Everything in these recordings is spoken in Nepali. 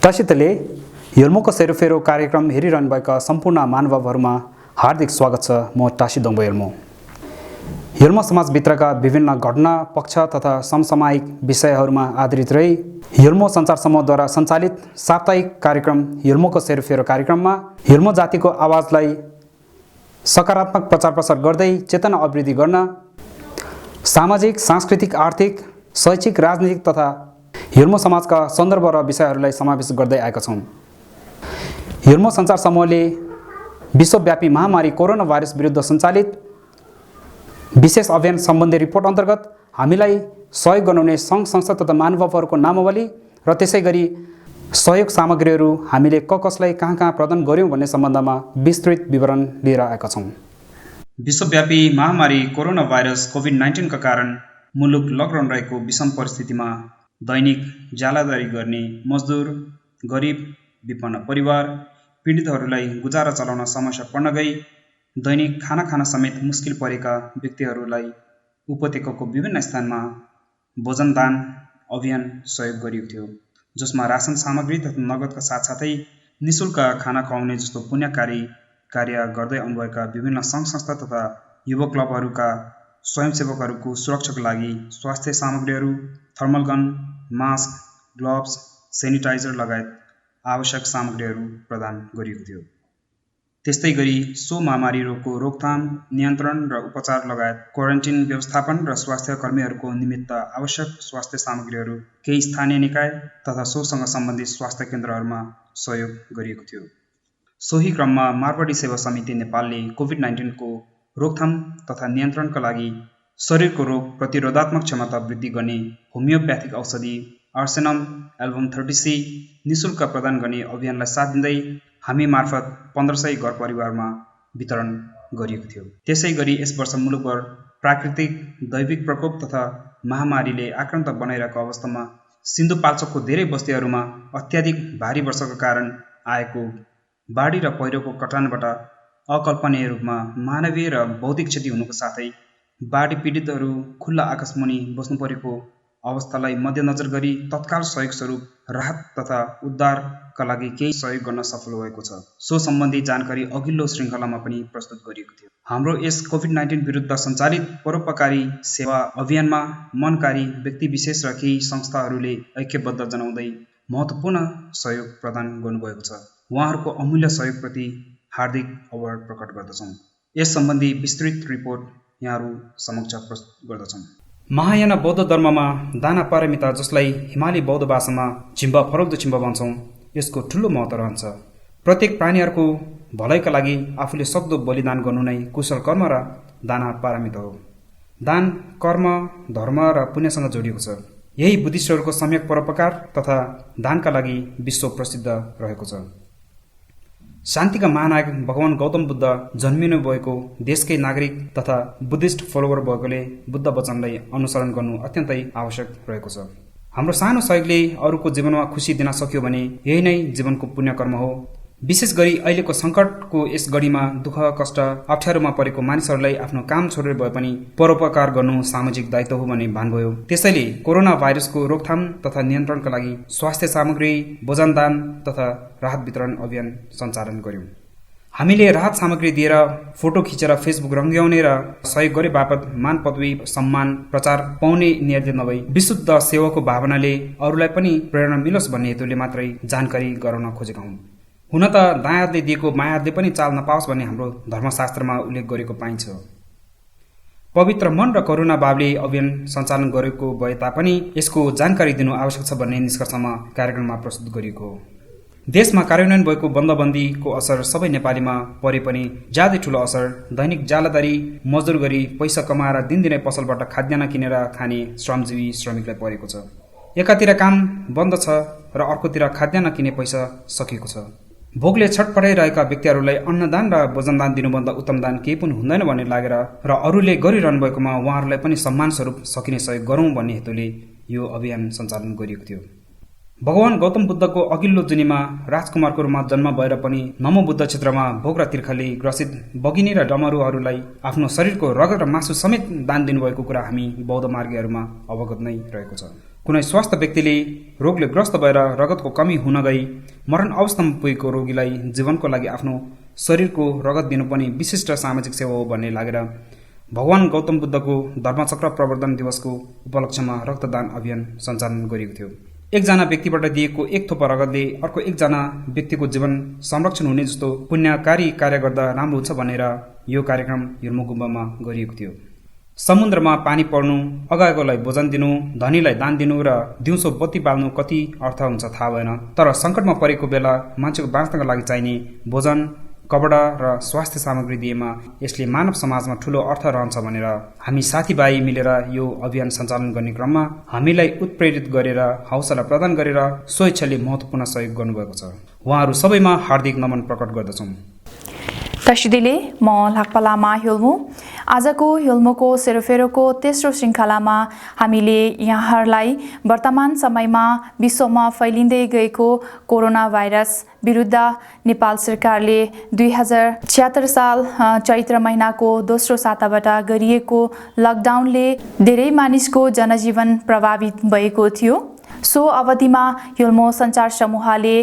तसितले यल्मोको सेरोफेरो कार्यक्रम हेरिरहनुभएका सम्पूर्ण महानुभावहरूमा हार्दिक स्वागत छ। म टासी दोङ्बो यल्मो। यल्मो समाजभित्रका विभिन्न घटना पक्ष तथा समसामयिक विषयहरूमा आधारित रही यल्मो सञ्चार समूहद्वारा सञ्चालित साप्ताहिक कार्यक्रम यल्मोको सेरोफेरो कार्यक्रममा यल्मो जातिको आवाजलाई सकारात्मक प्रचार प्रसार गर्दै चेतना अभिवृद्धि गर्न सामाजिक, सांस्कृतिक, आर्थिक, शैक्षिक, राजनीतिक तथा यल्मो समाजका सन्दर्भ र विषयहरूलाई समावेश गर्दै आएका छौँ। यल्मो सञ्चार समूहले विश्वव्यापी महामारी कोरोना भाइरस विरुद्ध सञ्चालित विशेष अभियान सम्बन्धी रिपोर्ट अन्तर्गत हामीलाई सहयोग गराउने सङ्घ संस्था तथा महानुभावहरूको नामावली र त्यसै गरी सहयोग सामग्रीहरू हामीले कसलाई कहाँ कहाँ प्रदान गर्यौँ भन्ने सम्बन्धमा विस्तृत विवरण लिएर आएका छौँ। विश्वव्यापी महामारी कोरोना भाइरस कोभिड-19 का कारण मुलुक लकडाउन रहेको विषम परिस्थितिमा दैनिक ज्यालादारी गर्ने मजदुर, गरिब, विपन्न परिवार, पीडितहरूलाई गुजारा चलाउन समस्या पर्न गई दैनिक खाना खान समेत मुस्किल परेका व्यक्तिहरूलाई उपत्यकाको विभिन्न स्थानमा भोजन दान अभियान सहयोग गरिएको थियो, जसमा रासन सामग्री तथा नगदका साथसाथै निःशुल्क खाना खुवाउने जस्तो पुण्यकारी कार्य गर्दै आउनुभएका विभिन्न सङ्घ संस्था तथा युवा क्लबहरूका स्वयंसेवकहरूको सुरक्षाको लागि स्वास्थ्य सामग्रीहरू, thermal gun, mask, gloves, sanitizer लगायत आवश्यक सामग्रीहरू प्रदान गरिएको थियो। त्यस्तै गरी सो महामारी रोगको रोकथाम, नियन्त्रण र उपचार लगायत क्वारेन्टिन व्यवस्थापन र स्वास्थ्य कर्मीहरूको निमित्त आवश्यक स्वास्थ्य सामग्रीहरू केही स्थानीय निकाय तथा सोसँग सम्बन्धित स्वास्थ्य केन्द्रहरूमा सहयोग गरिएको थियो। सोही क्रममा मारवाडी सेवा समिति नेपालले कोभिड-19 को रोकथाम तथा नियन्त्रणका लागि शरीरको रोग प्रतिरोधात्मक क्षमता वृद्धि गर्ने होमियोप्याथिक औषधि आर्सेनम एल्बम 30C निःशुल्क प्रदान गर्ने अभियानलाई साथ दिँदै हामी मार्फत 1500 घर परिवारमा वितरण गरिएको थियो। त्यसै गरी यस वर्ष मुलुकभर प्राकृतिक दैविक प्रकोप तथा महामारीले आक्रान्त बनाइरहेको अवस्थामा सिन्धुपाल्चोकको धेरै बस्तीहरूमा अत्याधिक भारी वर्षाको कारण आएको बाढी र पहिरोको कटानबाट अकल्पनीय रूपमा मानवीय र बौद्धिक क्षति हुनुको साथै बाढी पीडितहरू खुल्ला आकाशमुनि बस्नु परेको अवस्थालाई मध्यनजर गरी तत्काल सहयोग स्वरूप राहत तथा उद्धारका लागि केही सहयोग गर्न सफल भएको छ। सो सम्बन्धी जानकारी अघिल्लो श्रृङ्खलामा पनि प्रस्तुत गरिएको थियो। हाम्रो यस कोभिड-19 विरुद्ध सञ्चालित परोपकारी सेवा अभियानमा मनकारी व्यक्ति विशेष र केही संस्थाहरूले ऐक्यबद्ध जनाउँदै महत्त्वपूर्ण सहयोग प्रदान गर्नुभएको छ। उहाँहरूको अमूल्य सहयोगप्रति हार्दिक आभार प्रकट गर्दछौँ। यस सम्बन्धी विस्तृत रिपोर्ट यहाँहरू समक्ष प्रस्तुत गर्दछौँ। महायान बौद्ध धर्ममा दाना पारमिता, जसलाई हिमाली बौद्ध भाषामा चिम्ब फरौदो चिम्ब भन्छौँ, यसको ठुलो महत्त्व रहन्छ। प्रत्येक प्राणीहरूको भलाइका लागि आफूले सक्दो बलिदान गर्नु नै कुशल कर्म र दाना पारमिता हो। दान कर्म, धर्म र पुण्यसँग जोडिएको छ। यही बुद्धिस्टहरूको सम्यक परोपकार तथा दानका लागि विश्व प्रसिद्ध रहेको छ। शान्तिका महानायक भगवान गौतम बुद्ध जन्मिनु भएको देशकै नागरिक तथा बुद्धिस्ट फलोवर भएकोले बुद्ध वचनलाई अनुसरण गर्नु अत्यन्तै आवश्यक रहेको छ। हाम्रो सानो सहयोगले अरूको जीवनमा खुसी दिन सक्यो भने यही नै जीवनको पुण्यकर्म हो। विशेष गरी अहिलेको सङ्कटको यस घडीमा दुःख कष्ट अप्ठ्यारोमा परेको मानिसहरूलाई आफ्नो काम छोडेर भए पनि परोपकार गर्नु सामाजिक दायित्व हो भन्ने भान भयो। त्यसैले कोरोना भाइरसको रोकथाम तथा नियन्त्रणका लागि स्वास्थ्य सामग्री, भोजन दान तथा राहत वितरण अभियान सञ्चालन गर्यौँ। हामीले राहत सामग्री दिएर फोटो खिचेर फेसबुक रङ्ग्याउने र सहयोग गरे बापत मान पदवी सम्मान प्रचार पाउने नियत नभई विशुद्ध सेवाको भावनाले अरूलाई पनि प्रेरणा मिलोस् भन्ने हेतुले मात्रै जानकारी गराउन खोजेका हौँ। हुन त दायाँले दिएको मायाले पनि चाल नपाओस् भन्ने हाम्रो धर्मशास्त्रमा उल्लेख गरेको पाइन्छ। पवित्र मन र करुणा भावले अभियान सञ्चालन गरेको भए तापनि यसको जानकारी दिनु आवश्यक छ भन्ने निष्कर्षमा कार्यक्रममा प्रस्तुत गरिएको हो। देशमा कार्यान्वयन भएको बन्दबन्दीको असर सबै नेपालीमा परे पनि ज्यादै ठुलो असर दैनिक ज्यालादारी मजदुर गरी पैसा कमाएर दिनदिनै पसलबाट खाद्यान्न किनेर खाने श्रमजीवी श्रमिकलाई परेको छ। एकातिर काम बन्द छ र अर्कोतिर खाद्यान्न किने पैसा सकिएको छ। भोकले छटपटाइरहेका व्यक्तिहरूलाई अन्नदान र भोजनदान दिनुभन्दा उत्तम दान केही पनि हुँदैन भन्ने लागेर र अरूले गरिरहनु भएकोमा उहाँहरूलाई पनि सम्मान स्वरूप सकिने सहयोग गरौँ भन्ने हेतुले यो अभियान सञ्चालन गरिएको थियो। भगवान गौतम बुद्धको अघिल्लो जुनीमा राजकुमारको रूपमा जन्म भएर पनि नमो बुद्ध क्षेत्रमा भोक र तिर्खाले ग्रसित बगिनी र डमरुहरूलाई आफ्नो शरीरको रगत र मासु समेत दान दिनुभएको कुरा हामी बौद्ध मार्गीहरूमा अवगत नै रहेको छ। कुनै स्वस्थ व्यक्तिले रोगले ग्रस्त भएर रगतको कमी हुन गई मरण अवस्थामा पुगेको रोगीलाई जीवनको लागि आफ्नो शरीरको रगत दिनु पनि विशिष्ट सामाजिक सेवा हो भन्ने लागेर भगवान गौतम बुद्धको धर्मचक्र प्रवर्धन दिवसको उपलक्ष्यमा रक्तदान अभियान सञ्चालन गरिएको थियो। एकजना व्यक्तिबाट दिएको एक थोपा रगतले अर्को एकजना व्यक्तिको जीवन संरक्षण हुने जस्तो पुण्यकारी कार्य गर्दा राम्रो हुन्छ भनेर यो कार्यक्रम हिर्मो गुम्बामा गरिएको थियो। समुद्रमा पानी पर्नु, अगाएकोलाई भोजन दिनु, धनीलाई दान दिनु र दिउँसो बत्ती बाल्नु कति अर्थ हुन्छ थाहा भएन, तर सङ्कटमा परेको बेला मान्छेको बाँच्नको लागि चाहिने भोजन, कपडा र स्वास्थ्य सामग्री दिएमा यसले मानव समाजमा ठूलो अर्थ रहन्छ भनेर हामी साथीभाइ मिलेर यो अभियान सञ्चालन गर्ने क्रममा हामीलाई उत्प्रेरित गरेर हौसला प्रदान गरेर स्वेच्छाले महत्त्वपूर्ण सहयोग गर्नुभएको छ। उहाँहरू सबैमा हार्दिक नमन प्रकट गर्दछौँ। तसिदिले म लाक्पा लामा हिल्मु। आजको हिल्मोको सेरोफेरोको तेस्रो श्रृङ्खलामा हामीले यहाँहरूलाई वर्तमान समयमा विश्वमा फैलिँदै गएको कोरोना भाइरस विरुद्ध नेपाल सरकारले 2076 साल चैत्र महिनाको दोस्रो साताबाट गरिएको लकडाउनले धेरै मानिसको जनजीवन प्रभावित भएको थियो। सो अवधिमा हिल्मो सञ्चार समूहले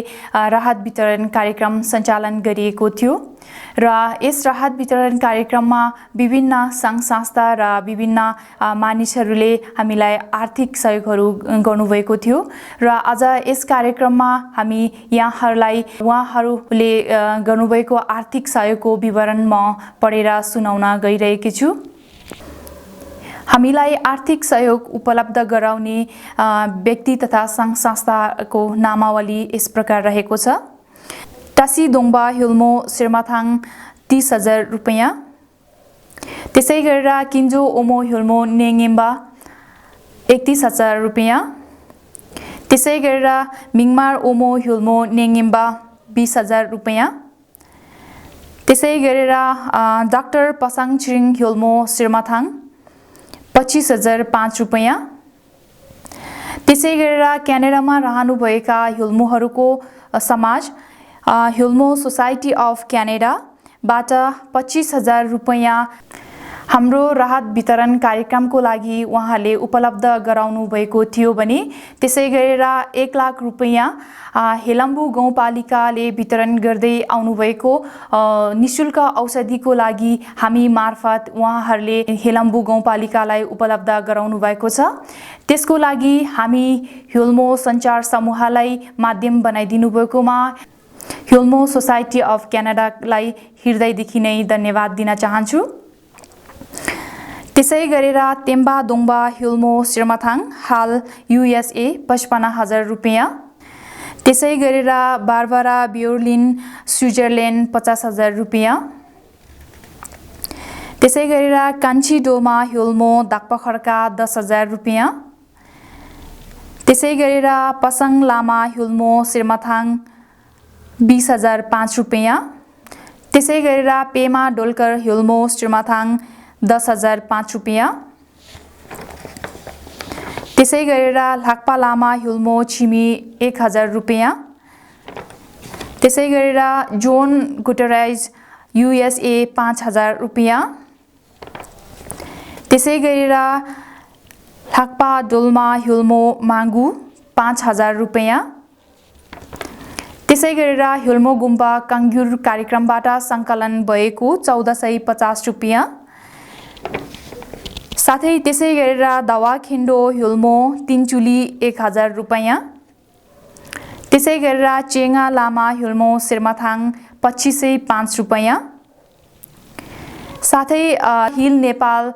राहत वितरण कार्यक्रम सञ्चालन गरिएको थियो र यस राहत वितरण कार्यक्रममा विभिन्न सङ्घ संस्था र विभिन्न मानिसहरूले हामीलाई आर्थिक सहयोगहरू गर्नुभएको थियो र आज यस कार्यक्रममा हामी यहाँहरूलाई उहाँहरूले गर्नुभएको आर्थिक सहयोगको विवरण म पढेर सुनाउन गइरहेकी छु। हामीलाई आर्थिक सहयोग उपलब्ध गराउने व्यक्ति तथा सङ्घ संस्थाको नामावली यस प्रकार रहेको छ। टासी दोङबा हिल्मो सिरमाथाङ 30,000 रुपैयाँ। त्यसै गरेर किन्जो ओमो हिल्मो नेङेम्बा 31,000 रुपैयाँ। त्यसै गरेर मिङमार ओमो हिल्मो नेङेम्बा 20,000 रुपैयाँ। त्यसै गरेर डाक्टर पसाङ छिरिङ हिल्मो सिरमाथाङ 25,005 रुपैयाँ। त्यसै गरेर क्यानाडामा रहनुभएका हिल्मोहरूको समाज हिल्मो सोसाइटी अफ क्यानाडाबाट 25,000 रुपैयाँ हाम्रो राहत वितरण कार्यक्रमको लागि उहाँले उपलब्ध गराउनु भएको थियो भने त्यसै गरेर 1 लाख रुपैयाँ हेलम्बु गाउँपालिकाले वितरण गर्दै आउनुभएको निशुल्क औषधिको लागि हामी मार्फत उहाँहरूले हेलम्बु गाउँपालिकालाई उपलब्ध गराउनु भएको छ। त्यसको लागि हामी हिल्मो सञ्चार समूहलाई माध्यम बनाइदिनु भएकोमा हिल्मो सोसाइटी अफ क्यानाडालाई हृदयदेखि नै धन्यवाद दिन चाहन्छु। त्यसै गरेर तेम्बा दोङबा हिल्मो सिरमाथाङ हाल USA 55,000 रुपैयाँ। त्यसै गरेर बारबारा ब्योर्लिन स्विजरल्यान्ड 50,000 रुपैयाँ। त्यसै गरेर कान्छी डोमा हिल्मो दाकपखड्का 10,000 रुपैयाँ। त्यसै गरेर पसङ लामा हिल्मो सिरमाथाङ 20,005 रुपैयाँ। त्यसै गरेर पेमा डोलकर हिल्मो सिरमाथाङ 10,005 रुपैयाँ। त्यसै गरेर लाक्पा लामा हिल्मो छिमी 1,000 रुपैयाँ। त्यसै गरेर जोन गुटराइज USA 5,000 रुपैयाँ। त्यसै गरेर लाक्पा डोल्मा हिल्मो माङ्गु 5,000 रुपैयाँ। त्यसै गरेर हिल्मो गुम्बा काङ्ग्युर कार्यक्रमबाट सङ्कलन भएको 1450 रुपैयाँ। साथै त्यसै गरेर दावा खिन्डो हिल्मो तिनचुली 1,000 रुपैयाँ। त्यसै गरेर चेङ्गा लामा हिल्मो सिरमाथाङ 2505 रुपैयाँ। साथै हिल नेपाल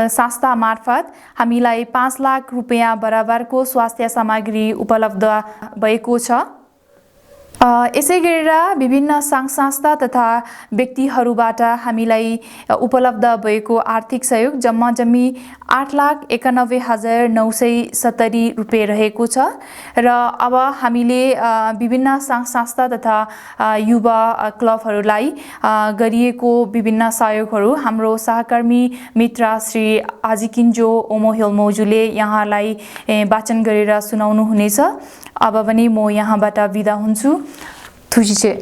संस्था मार्फत हामीलाई 5 लाख रुपैयाँ बराबरको स्वास्थ्य सामग्री उपलब्ध भएको छ। यसै गरेर विभिन्न सङ्घ संस्था तथा व्यक्तिहरूबाट हामीलाई उपलब्ध भएको आर्थिक सहयोग जम्मा जम्मी 8,91,970 रुपैयाँ रहेको छ र अब हामीले विभिन्न सङ्घ संस्था तथा युवा क्लबहरूलाई गरिएको विभिन्न सहयोगहरू हाम्रो सहकर्मी मित्र श्री आजिकिन्जो ओमो हिल्मोजुले यहाँलाई वाचन गरेर सुनाउनु हुनेछ। अब पनि म यहाँबाट बिदा हुन्छु थुजिचे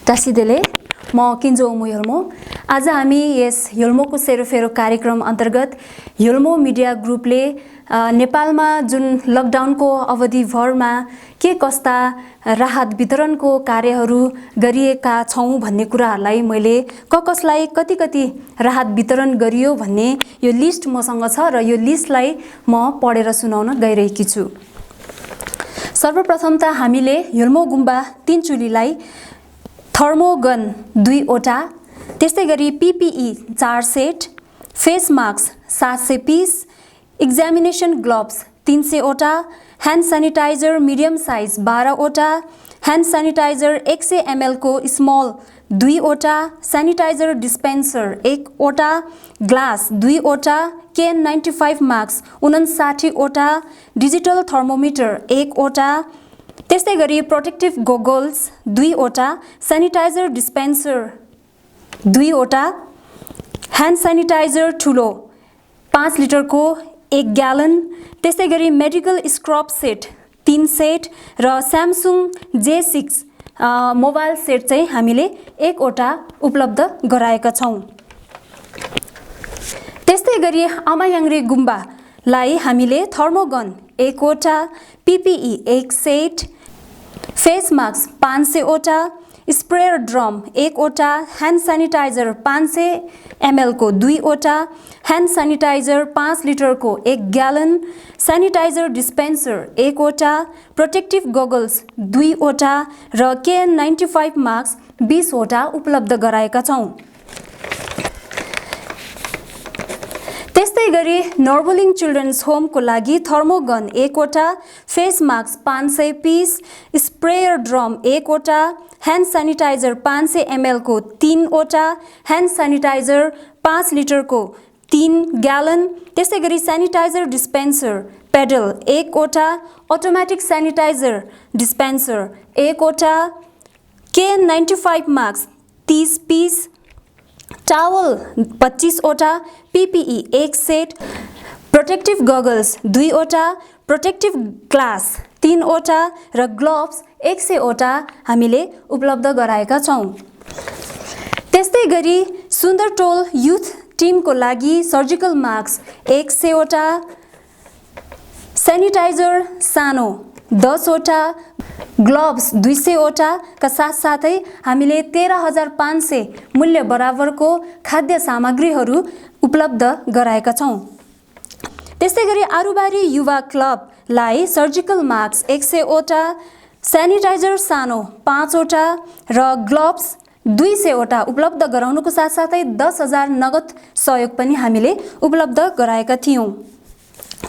टासीदेले म किन्जो उमु हेल्मो आज हामी यस हेल्मोको सेरोफेरो कार्यक्रम अन्तर्गत हेल्मो मिडिया ग्रुपले नेपालमा जुन लकडाउनको अवधिभरमा के कस्ता राहत वितरणको कार्यहरू गरिएका छौँ भन्ने कुराहरूलाई मैले कसलाई कति कति राहत वितरण गरियो भन्ने यो लिस्ट मसँग छ र यो लिस्टलाई म पढेर सुनाउन गइरहेकी छु। सर्वप्रथम त हामीले हेल्मो गुम्बा तीनचुलीलाई थर्मोगन 2 वटा, त्यस्तै गरी PPE 4 set, face mask 700 piece, examination gloves 300 वटा, ह्यान्ड सेनिटाइजर मिडियम साइज 12 वटा, ह्यान्ड सेनिटाइजर 100 ml को स्मल 2 वटा, सेनिटाइजर डिस्पेन्सर 1 वटा, ग्लास 2 वटा, KN95 मास्क 59 वटा, डिजिटल थर्मोमिटर 1 वटा, त्यस्तै गरी प्रोटेक्टिभ गोगल्स 2 वटा, सेनिटाइजर डिस्पेन्सर 2 वटा, ह्यान्ड सेनिटाइजर ठुलो 5 लिटरको 1 ग्यालन, त्यस्तै गरी मेडिकल स्क्रब सेट 3 सेट र स्यामसुङ J6 मोबाइल सेट चाहिँ हामीले 1 वटा उपलब्ध गराएका छौँ। त्यस्तै गरी आमायाङ्ग्रे गुम्बालाई हामीले थर्मोगन 1 वटा, PPE 1 सेट, फेस मास्क 500 वटा, स्प्रेयर ड्रम 1 वटा, ह्यान्ड सेनिटाइजर 500 ml को 2 वटा, ह्यान्ड सेनिटाइजर 5 लिटर को 1 ग्यालन, सेनिटाइजर डिस्पेन्सर 1 वटा, प्रोटेक्टिभ गोगल्स 2 वटा र KN95 मास्क 20 वटा उपलब्ध गराएका छौँ। त्यस्तै गरी नर्बलिङ चिल्ड्रेन्स होमको लागि थर्मोगन 1 वटा, face mask 500 piece, sprayer drum 1 वटा, ह्यान्ड सेनिटाइजर 500 ml को 3 वटा, ह्यान्ड सेनिटाइजर 5 लिटर को 3 ग्यालन, त्यस्तै गरी सेनिटाइजर डिस्पेन्सर पेडल 1 वटा, अटोमेटिक सेनिटाइजर डिस्पेन्सर 1 वटा, KN95 मास्क 30 पिस, टावल 25 वटा, PPE 1 सेट, प्रोटेक्टिभ गगल्स 2 वटा, प्रोटेक्टिभ ग्लास 3 वटा र ग्लोभ्स 100 वटा हामीले उपलब्ध गराएका छौँ। त्यस्तै गरी सुन्दरटोल युथ टिमको लागि सर्जिकल मास्क 100 वटा, सेनिटाइजर सानो 10 वटा, ग्लोभ्स 200 वटा का साथसाथै हामीले 13,500 मूल्य बराबरको खाद्य सामग्रीहरू उपलब्ध गराएका छौँ। त्यस्तै गरी आरुबारी युवा क्लबलाई सर्जिकल मास्क 100 वटा, सेनिटाइजर सानो 5 वटा र ग्लोभ्स 200 वटा उपलब्ध गराउनुको साथसाथै 10,000 नगद सहयोग पनि हामीले उपलब्ध गराएका थियौँ।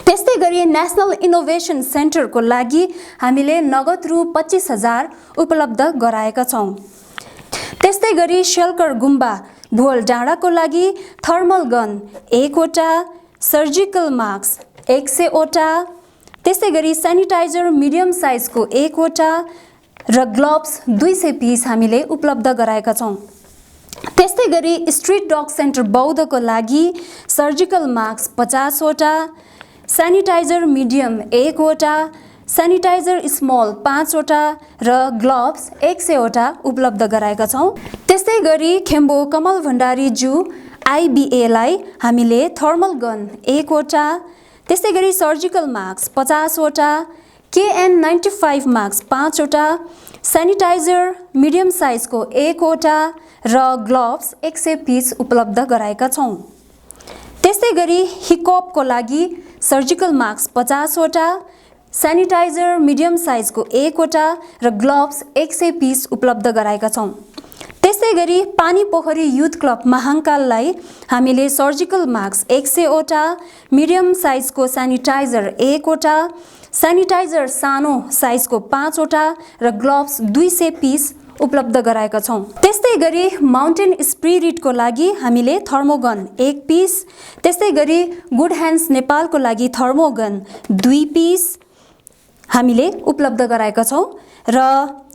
त्यस्तै गरी नेसनल इनोभेसन सेन्टरको लागि हामीले नगद रु 25,000 उपलब्ध गराएका छौँ। त्यस्तै गरी शेल्कर गुम्बा भुवल डाँडाको लागि थर्मल गन 1 वटा, सर्जिकल मास्क 100 वटा, त्यस्तै गरी सेनिटाइजर मिडियम साइजको 1 वटा र ग्लोभ्स 200 पिस हामीले उपलब्ध गराएका छौँ। त्यस्तै गरी स्ट्रिट डग सेन्टर बौद्धको लागि सर्जिकल मास्क 50 वटा, सेनिटाइजर मिडियम 1 वटा, सेनिटाइजर स्मल 5 वटा र ग्लोभ्स 100 वटा उपलब्ध गराएका छौँ। त्यस्तै गरी खेम्बो कमल भण्डारी जू IBAलाई हामीले थर्मल गन 1 वटा, त्यस्तै गरी सर्जिकल मास्क 50 वटा, KN95 मास्क 5 वटा, सेनिटाइजर मिडियम साइजको 1 वटा र ग्लोभ्स 100 पिस उपलब्ध गराएका छौँ। त्यस्तै गरी हिकअपको लागि सर्जिकल मास्क 50 वटा, सेनिटाइजर मिडियम साइजको 1 वटा र ग्लोभ्स 100 पिस उपलब्ध गराएका छौँ। त्यस्तै गरी पानी पोखरी युथ क्लब महाङ्काललाई हामीले सर्जिकल मास्क 100 वटा, मिडियम साइजको सेनिटाइजर 1 वटा, सेनिटाइजर सानो साइजको 5 वटा र ग्लोभ्स 200 पिस उपलब्ध गराएका छौँ। त्यस्तै गरी माउन्टेन स्पिरिटको लागि हामीले थर्मोगन 1 पिस, त्यस्तै गरी गुड ह्यान्ड्स नेपालको लागि थर्मोगन 2 पिस हामीले उपलब्ध गराएका छौँ र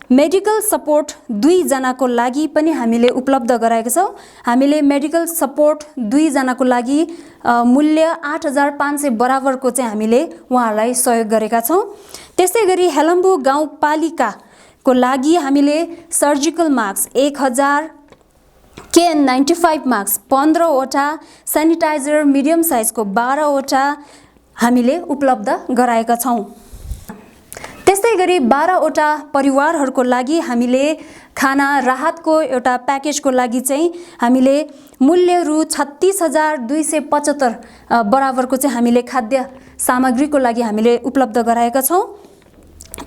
मेडिकल सपोर्ट 2 जनाको लागि पनि हामीले उपलब्ध गराएका छौँ। हामीले मेडिकल सपोर्ट 2 जनाको लागि मूल्य 8500 बराबरको चाहिँ हामीले उहाँहरूलाई सहयोग गरेका छौँ। त्यसै गरी हेलम्बु गाउँपालिकाको लागि हामीले सर्जिकल मास्क 1000, KN95 मास्क 15 वटा, सेनिटाइजर मिडियम साइजको 12 वटा हामीले उपलब्ध गराएका छौँ। त्यस्तै गरी 12 वटा परिवारहरूको लागि हामीले खाना राहतको एउटा प्याकेजको लागि चाहिँ हामीले मूल्य रु 36,275 बराबरको चाहिँ हामीले खाद्य सामग्रीको लागि हामीले उपलब्ध गराएका छौँ।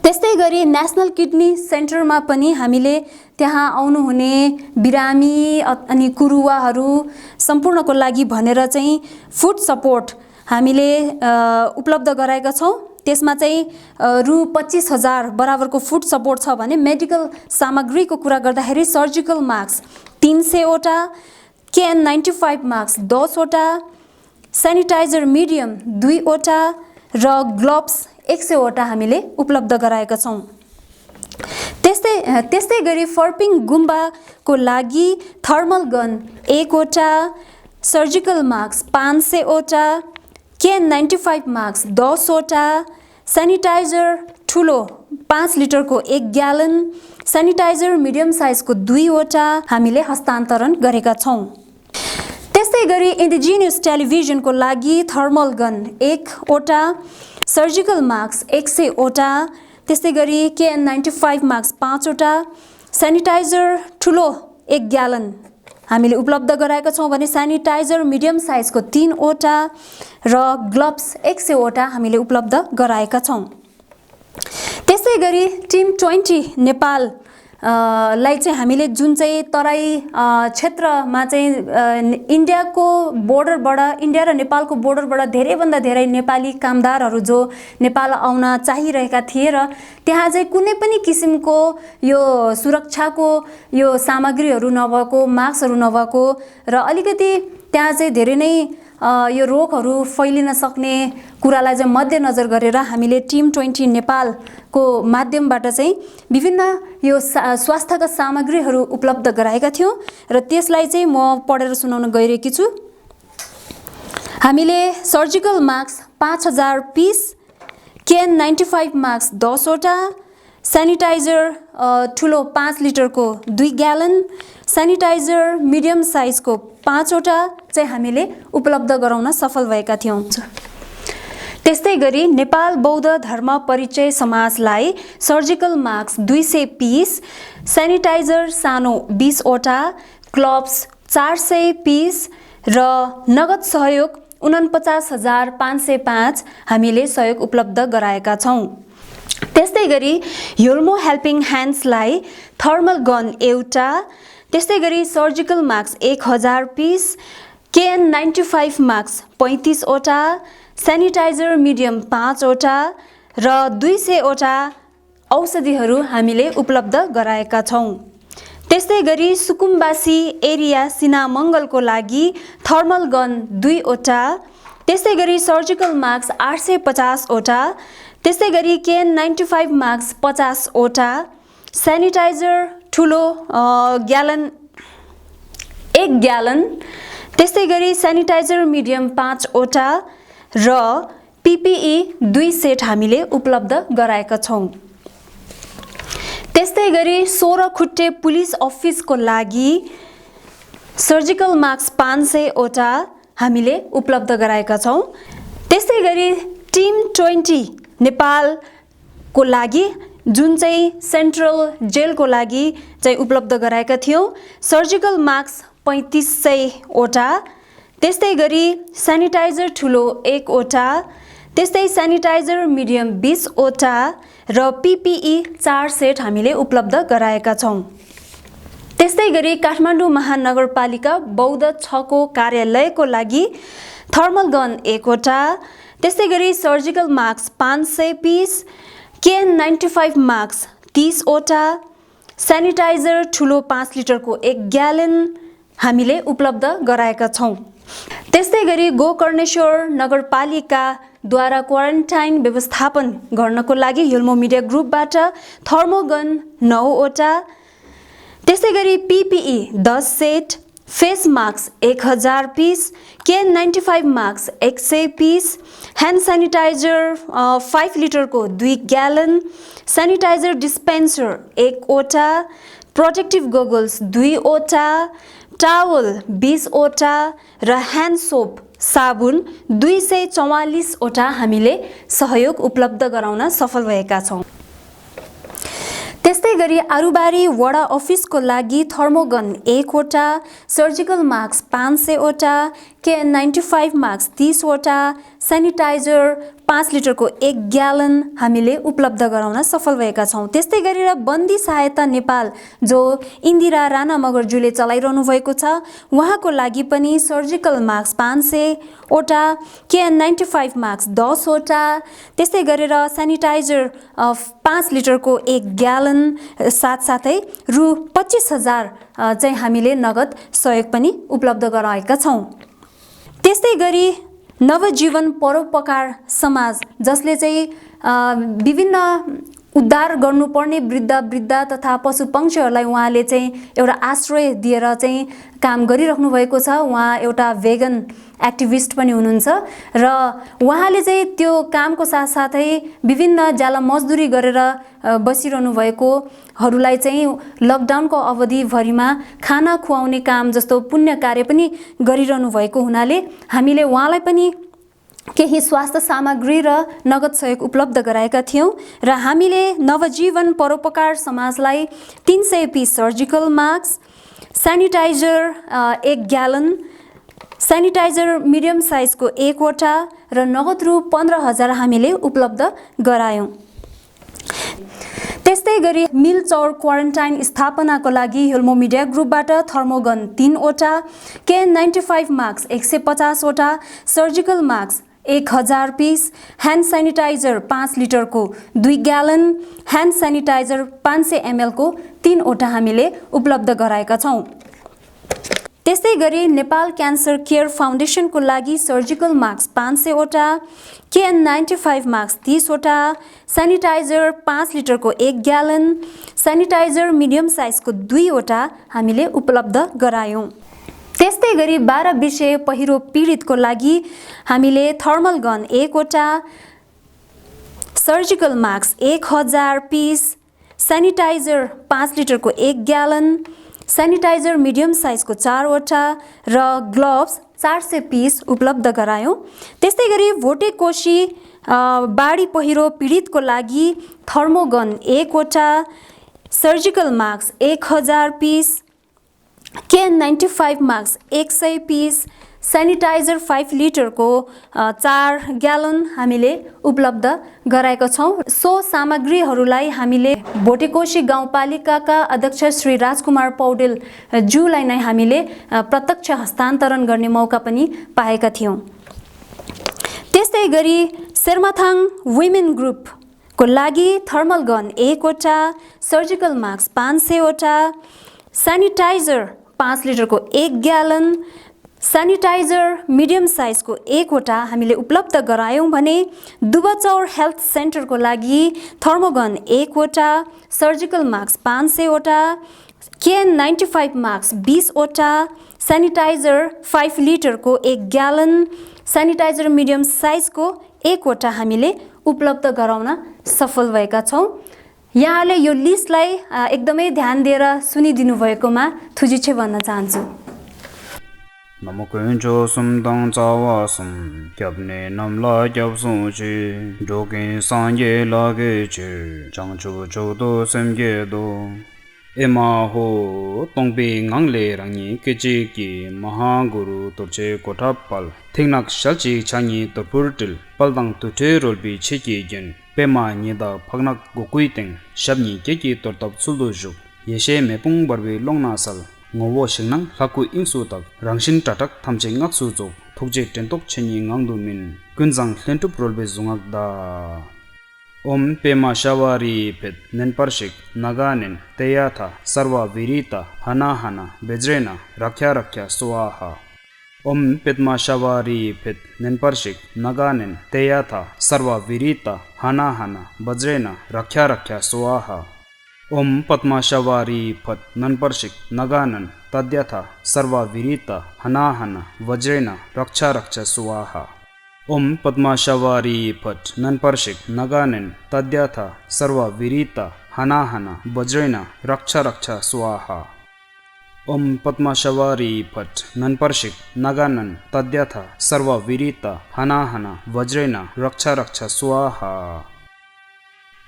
त्यस्तै गरी नेसनल किडनी सेन्टरमा पनि हामीले त्यहाँ आउनुहुने बिरामी अनि कुरुवाहरू सम्पूर्णको लागि भनेर चाहिँ फुड सपोर्ट हामीले उपलब्ध गराएका छौँ। त्यसमा चाहिँ रु 25,000 बराबरको फुड सपोर्ट छ भने मेडिकल सामग्रीको कुरा गर्दाखेरि सर्जिकल मास्क 300 वटा, KN95 मास्क 10 वटा, सेनिटाइजर मिडियम 2 वटा र ग्लोभ्स 100 वटा हामीले उपलब्ध गराएका छौँ। त्यस्तै गरी फर्पिङ गुम्बाको लागि थर्मल गन 1 वटा, सर्जिकल मास्क 500 वटा, KN95 मास्क 10 वटा, सेनिटाइजर ठुलो 5 लिटरको 1 ग्यालन, सेनिटाइजर मिडियम साइजको 2 वटा हामीले हस्तान्तरण गरेका छौँ। त्यस्तै गरी इन्डिजिनियस टेलिभिजनको लागि थर्मल गन 1 वटा, सर्जिकल मास्क 100 वटा, त्यस्तै गरी KN95 मास्क 5 वटा, सेनिटाइजर ठुलो 1 ग्यालन हामीले उपलब्ध गराएका छौँ भने सेनिटाइजर मिडियम साइजको 3 वटा र ग्लोभ्स 100 वटा हामीले उपलब्ध गराएका छौँ। त्यसै गरी टिम 20 नेपाल लाई चाहिँ हामीले जुन चाहिँ तराई क्षेत्रमा चाहिँ इन्डियाको बोर्डरबाट, इन्डिया र नेपालको बोर्डरबाट धेरैभन्दा धेरै नेपाली कामदारहरू जो नेपाल आउन चाहिरहेका थिए र त्यहाँ चाहिँ कुनै पनि किसिमको यो सुरक्षाको यो सामग्रीहरू नभएको, मास्कहरू नभएको र अलिकति त्यहाँ चाहिँ धेरै नै यो रोगहरू फैलिन सक्ने कुरालाई चाहिँ मध्यनजर गरेर हामीले टिम 20 नेपालको माध्यमबाट चाहिँ विभिन्न यो स्वास्थ्यका सामग्रीहरू उपलब्ध गराएका थियौँ र त्यसलाई चाहिँ म पढेर सुनाउन गइरहेकी छु। हामीले surgical mask 5000 piece, KN95 mask 10 वटा, सेनिटाइजर ठुलो 5 लिटरको 2 ग्यालन, सेनिटाइजर मिडियम साइजको 5 वटा चाहिँ हामीले उपलब्ध गराउन सफल भएका थियौँ। त्यस्तै गरी नेपाल बौद्ध धर्म परिचय समाजलाई सर्जिकल मास्क 200 पिस, सेनिटाइजर सानो 20 वटा, ग्लोभ्स 400 पिस र नगद सहयोग 49,505 हामीले सहयोग उपलब्ध गराएका छौँ। त्यस्तै गरी योल्मो हेल्पिङ ह्यान्ड्सलाई थर्मल गन एउटा, त्यस्तै गरी surgical mask 1000 piece, KN95 mask 35 वटा, सेनिटाइजर मिडियम 5 वटा र 200 वटा औषधिहरू हामीले उपलब्ध गराएका छौँ। त्यस्तै गरी सुकुम्बासी एरिया सिनामङ्गलको लागि थर्मल गन 2 वटा, त्यस्तै गरी सर्जिकल मास्क 850 वटा, त्यस्तै गरी KN95 मास्क 50 वटा, सेनिटाइजर ठुलो ग्यालन 1 ग्यालन, त्यस्तै गरी सेनिटाइजर मिडियम 5 वटा र PPE 2 सेट हामीले उपलब्ध गराएका छौँ। त्यस्तै गरी 16 खुट्टे पुलिस अफिसको लागि सर्जिकल मास्क 500 वटा हामीले उपलब्ध गराएका छौँ। त्यस्तै गरी टिम 20 नेपालको लागि जुन चाहिँ सेन्ट्रल जेलको लागि चाहिँ उपलब्ध गराएका थियौँ, सर्जिकल मास्क 3500 वटा, त्यस्तै गरी सेनिटाइजर ठुलो 1 वटा, त्यस्तै सेनिटाइजर मिडियम 20 वटा र PPE 4 सेट हामीले उपलब्ध गराएका छौँ। त्यस्तै गरी काठमाडौँ महानगरपालिका बौद्ध 6 को कार्यालयको लागि थर्मल गन 1 वटा, त्यस्तै गरी surgical mask 500 piece, KN95 mask 30 वटा, सेनिटाइजर ठुलो 5 लिटरको 1 ग्यालन हामीले उपलब्ध गराएका छौँ। त्यस्तै गरी गोकर्णेश्वर नगरपालिका द्वारा क्वारेन्टाइन व्यवस्थापन गर्नको लागि हिल्मो मिडिया ग्रुपबाट थर्मोगन 9 वटा, त्यसै गरी PPE 10 set, face mask 1000 piece, KN95 mask 100 piece, hand sanitizer 5 लिटरको 2 ग्यालन, सेनिटाइजर डिस्पेन्सर 1 वटा, प्रोटेक्टिभ गोगल्स 2 वटा, टावल 20 वटा र ह्यान्ड सोप साबुन 244 वटा हामीले सहयोग उपलब्ध गराउन सफल भएका छौँ। त्यस्तै गरी आरुबारी वडा अफिसको लागि थर्मोगन 1 वटा, सर्जिकल मास्क 500 वटा, KN95 मास्क 30 वटा, सेनिटाइजर 5 लिटरको 1 ग्यालन हामीले उपलब्ध गराउन सफल भएका छौँ। त्यस्तै गरेर बन्दी सहायता नेपाल जो इन्दिरा राणा मगरज्यूले चलाइरहनु भएको छ, उहाँको लागि पनि सर्जिकल मास्क 500 वटा, KN95 मास्क 10 वटा, त्यस्तै गरेर सेनिटाइजर 5 लिटरको 1 ग्यालन साथसाथै रु 25,000 चाहिँ हामीले नगद सहयोग पनि उपलब्ध गराएका छौँ। त्यस्तै गरी नवजीवन परोपकार समाज जसले चाहिँ विभिन्न उद्धार गर्नुपर्ने वृद्ध तथा पशु पक्षीहरूलाई उहाँले चाहिँ एउटा आश्रय दिएर चाहिँ काम गरिराख्नु भएको छ। उहाँ एउटा भेगन एक्टिभिस्ट पनि हुनुहुन्छ र उहाँले चाहिँ त्यो कामको साथसाथै विभिन्न ज्याला मजदुरी गरेर बसिरहनु भएकोहरूलाई चाहिँ लकडाउनको अवधिभरिमा खाना खुवाउने काम जस्तो पुण्य कार्य पनि गरिरहनु भएको हुनाले हामीले उहाँलाई पनि केही स्वास्थ्य सामग्री र नगद सहयोग उपलब्ध गराएका थियौँ र हामीले नवजीवन परोपकार समाजलाई 300 piece surgical mask, sanitizer 1 gallon, sanitizer medium साइजको 1 वटा र नगद रु 15,000 हामीले उपलब्ध गरायौँ। त्यस्तै गरी मिल चौर क्वारेन्टाइन स्थापनाको लागि हिल्मो मिडिया ग्रुपबाट थर्मोगन 3 वटा, KN95 मास्क 150 वटा, surgical mask 1000 piece, hand sanitizer 5 लिटरको 2 ग्यालन, ह्यान्ड सेनिटाइजर 500 ml को 3 वटा हामीले उपलब्ध गराएका छौँ। त्यस्तै गरी नेपाल क्यान्सर केयर फाउन्डेसनको लागि सर्जिकल मास्क 500 वटा, KN95 मास्क 30 वटा, सेनिटाइजर 5 लिटरको 1 ग्यालन, सेनिटाइजर मिडियम साइजको 2 वटा हामीले उपलब्ध गरायौँ। त्यस्तै गरी 12 विषय पहिरो पीडितको लागि हामीले थर्मल गन 1 वटा, सर्जिकल मास्क 1000 पिस, सेनिटाइजर 5 लिटरको 1 ग्यालन, सेनिटाइजर मिडियम साइजको 4 वटा र ग्लोभ्स 400 पिस उपलब्ध गरायौँ। त्यस्तै गरी भोटे कोशी बाढी पहिरो पीडितको लागि थर्मोगन 1 वटा, surgical mask 1000 piece, KN95 mask 100 piece, sanitizer 5 लिटरको 4 ग्यालन हामीले उपलब्ध गराएका छौँ। सो सामग्रीहरूलाई हामीले भोटेकोशी गाउँपालिकाका अध्यक्ष श्री राजकुमार पौडेल ज्यूलाई नै हामीले प्रत्यक्ष हस्तान्तरण गर्ने मौका पनि पाएका थियौँ। त्यस्तै गरी शेर्माथाङ वुमेन ग्रुपको लागि थर्मल गन 1 वटा, सर्जिकल मास्क 500 वटा, सेनिटाइजर 5 लिटरको 1 ग्यालन, सेनिटाइजर मिडियम साइजको 1 वटा हामीले उपलब्ध गरायौँ भने दुबचौर हेल्थ सेन्टरको लागि थर्मोगन 1 वटा, सर्जिकल मास्क 500 वटा, KN95 मास्क 20 वटा, सेनिटाइजर 5 लिटरको 1 ग्यालन, सेनिटाइजर मिडियम साइजको 1 वटा हामीले उपलब्ध गराउन सफल भएका छौँ। यहाँले यो लिस्टलाई एकदमै ध्यान दिएर सुनिदिनु भएकोमा थुजिछे भन्न चाहन्छु। नमकुन्चो सुमदङ चावासम क्याप्ने नमला क्याप्सुची जोके साङ्गे लागेची चाङचु चौदो सेमगेदो एमा हो तोङपे ngangle rangi kecheki महागुरु तोचे कोठापल थिंगनाक शल्ची छाङी तोपुरटिल पलदङ तुटे रोलबी छेकी गेन पेमा निदा फगनाक गोकुइतेङ शबनी केकी तोरतप सुलुजुक येशे मेपुङ बर्बे लोंगनासल ngowo shingnang laku ingsu tak rangsin tatak thamche ngaksu chok thukje tentok cheni ngangdumin kunjang hlentup rolbe zungak da om pema shawari pet nenparshik naganen teyatha sarva virita hana hana bejrena rakhya rakhya swaha Om Pitma Shavari Pit Ninparshik Naganin Teyatha Sarva Virita Hana Hana Bajrena Rakhya Rakhya Swaha Om Patma Shavari Pit Ninparshik Naganan Tadyatha Sarva Virita Hana Hana Vajrena Raksha Raksha Swaha Om Padma Shavari Phat Nanparshik Naganin Tadyatha Sarva Virita Hana Hana Vajrena Raksha Raksha Swaha Om Padma Shavari Phat Nanparshik Naganan Tadyatha Sarva Virita Hana Hana Vajrena Raksha Raksha Swaha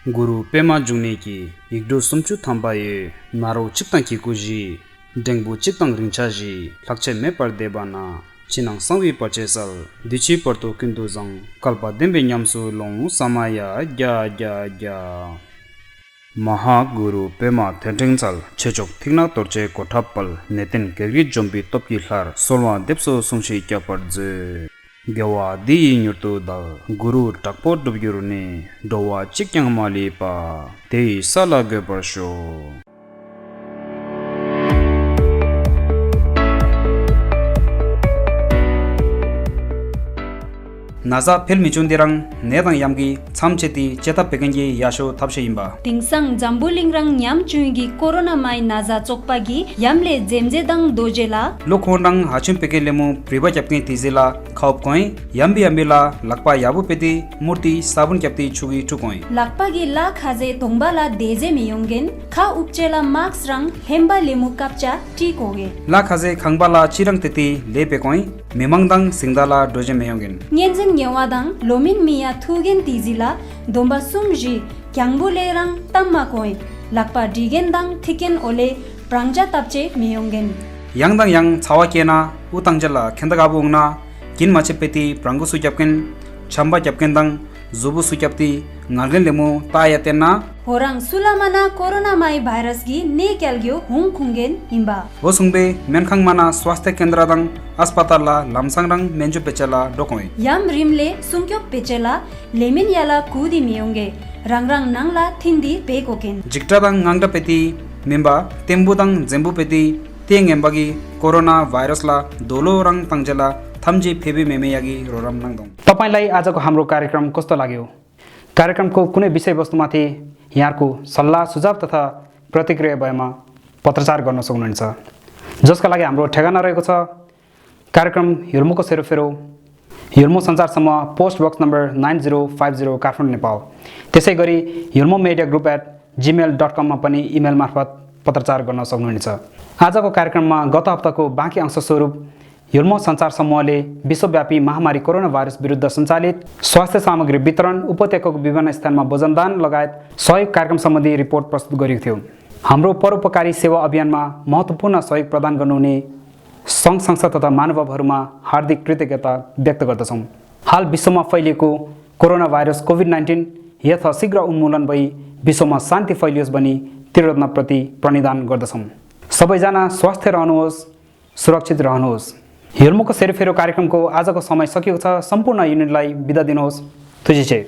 Guru Pema Jungni ki Igdo Sumchu Thambaye Naro Chiktang ki Kuji Dengbu Chiktang Ringchaji Lakche Me Pardebana Chinang Sangvi Pachesal Dichi Porto Kindu Zang Kalpa Dembe Nyamsu Long Samaya Gya Gya Gya Mahaguru Pema Tentengsal Chechok Thikna Torche Kothapal Netin Kergi Jombi Topki Hlar Solwa Depso Sumshi Kyapadze Gyawa Di Nyurtu Dal Guru Takpo Dubyuruni Dowa Chikyang Mali Pa Tei Sala Geparsho Naza Film Chundirang Nedang Yamgi Chamcheti Cheta Pekangi Yasho Tapshe Imba Tingsang Jambulingrang Nyam Chungi Corona Mai Naza Chokpagi Yamle Jemje Dang Dojela Lokhondang Hachim Pekelemu Priba Chapki Tizela Khaup Koi Yambi Ambila Lakpa Yabu Peti Murti Sabun Kapti Chugi Tukoi Lakpagi La Khaze Tongbala Deje Miyongen Kha Upchela Max Rang Hemba Lemu Kapcha Tikoge La Khaze Khangbala Chirang Teti Lepe Koi Memangdang Singdala Doje Meyongin Nyenzen Nyewadang Lomin Mia Thugen Tizila Domba Sumji Kyangbu Lerang Tamma Koi Lakpa Digendang Thiken Ole Prangja Tapche Miyongen Yangdang Yang Chawakena Utangjala Kendagabungna Kin Mache Peti Prangu Sujapkin Chamba Japkendang Zubu Sujapti Ngalgen Lemu Tayatena Horang Sulamana Corona Mai Virus Gi Ne Kyalgyo Hung Khungen Imba Osungbe Menkhang Mana Swasthya Kendradang Aspatala Lamsangrang Menju Pechala Dokoi Yam Rimle Sungkyok Pechela Lemin Yala Kudi Miyonge Rangrang Nangla Thindi Pekoken Jiktadang Ngangda Peti Memba Tembudang Zembu Peti Tieng Embagi Corona Virus La Dolo Rang Tangjala Thamji Febi Memeyagi Roram Nangdong तपाईलाई आजको हाम्रो कार्यक्रम कस्तो लाग्यो कार्यक्रमको कुनै विषयवस्तुमाथि यहाँको सल्लाह सुझाव तथा प्रतिक्रिया भएमा पत्रचार गर्न सक्नुहुन्छ जसका लागि हाम्रो ठेगाना रहेको छ कार्यक्रम हिर्मोको सेरोफेरो हिर्मो सञ्चार समूह post box number 9050 Kathmandu Nepal त्यसैगरी hirmomedia@gmail.com मा पनि इमेल मार्फत पत्रचार गर्न सक्नुहुन्छ आजको कार्यक्रममा गत हप्ताको बाँकी अंश स्वरूप हिर्मो सञ्चार समूहले विश्वव्यापी महामारी कोरोना भाइरस विरुद्ध सञ्चालित स्वास्थ्य सामग्री वितरण उपत्यकाको विभिन्न स्थानमा वजनदान लगायत सहयोग कार्यक्रम सम्बन्धी रिपोर्ट प्रस्तुत गरेको थियो हाम्रो परोपकारी सेवा अभियानमा महत्त्वपूर्ण सहयोग प्रदान गर्नुहुने सङ्घ संस्था तथा महानुभावहरूमा हार्दिक कृतज्ञता व्यक्त गर्दछौँ हाल विश्वमा फैलिएको कोरोना भाइरस कोभिड-19 यथाशीघ्र उन्मूलन भई विश्वमा शान्ति फैलियोस् भनी तीव्रताप्रति प्रणिधान गर्दछौँ सबैजना स्वस्थ रहनुहोस् सुरक्षित रहनुहोस् हिर्मोको सेरोफेरो कार्यक्रमको आजको समय सकिएको छ सम्पूर्ण युनिटलाई बिदा दिनुहोस् तुझी छे